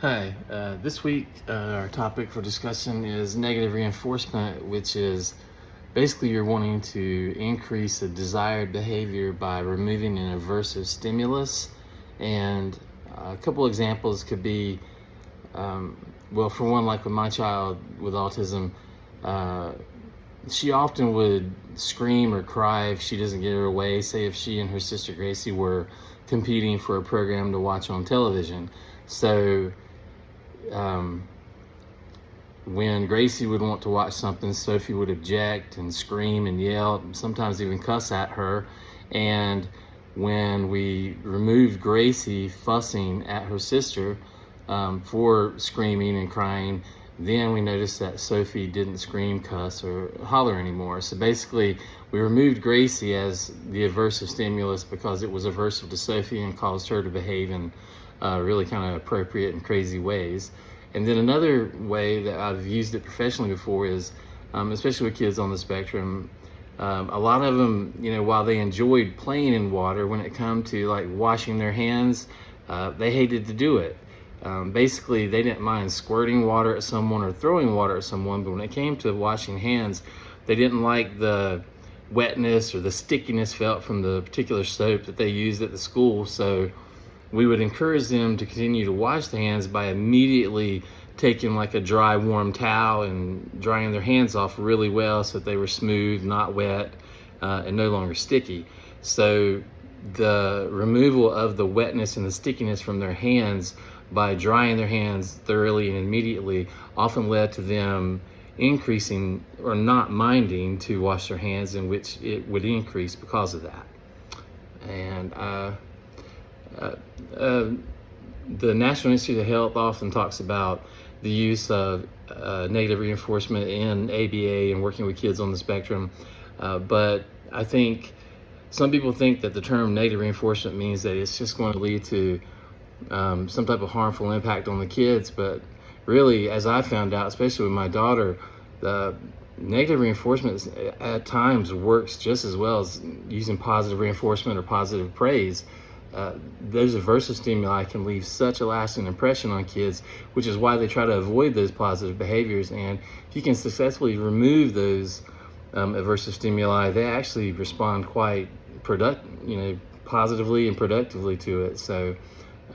Hi, this week our topic for discussion is negative reinforcement, which is basically you're wanting to increase a desired behavior by removing an aversive stimulus. And a couple examples could be, well, for one, like with my child with autism, uh, she often would scream or cry if she doesn't get her way. Say if she and her sister Gracie were competing for a program to watch on television. So, um, when Gracie would want to watch something, Sophie would object and scream and yell, sometimes even cuss at her. And when we removed Gracie fussing at her sister for screaming and crying, then we noticed that Sophie didn't scream, cuss, or holler anymore. So basically, we removed Gracie as the aversive stimulus because it was aversive to Sophie and caused her to behave in really kind of appropriate and crazy ways. And then another way that I've used it professionally before is, especially with kids on the spectrum, a lot of them, while they enjoyed playing in water, when it come to like washing their hands, they hated to do it. Basically, they didn't mind squirting water at someone or throwing water at someone, but when it came to washing hands, they didn't like the wetness or the stickiness felt from the particular soap that they used at the school. So we would encourage them to continue to wash their hands by immediately taking like a dry, warm towel and drying their hands off really well so that they were smooth, not wet, and no longer sticky. So the removal of the wetness and the stickiness from their hands by drying their hands thoroughly and immediately often led to them increasing or not minding to wash their hands, in which it would increase because of that. And the National Institute of Health often talks about the use of negative reinforcement in ABA and working with kids on the spectrum. But I think some people think that the term negative reinforcement means that it's just going to lead to some type of harmful impact on the kids. But really, as I found out, especially with my daughter, the negative reinforcement at times works just as well as using positive reinforcement or positive praise. Those aversive stimuli can leave such a lasting impression on kids, which is why they try to avoid those positive behaviors. And if you can successfully remove those aversive stimuli, they actually respond quite positively and productively to it. So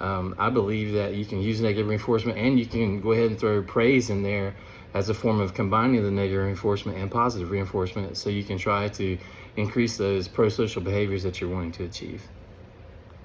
I believe that you can use negative reinforcement, and you can go ahead and throw praise in there as a form of combining the negative reinforcement and positive reinforcement, so you can try to increase those pro-social behaviors that you're wanting to achieve.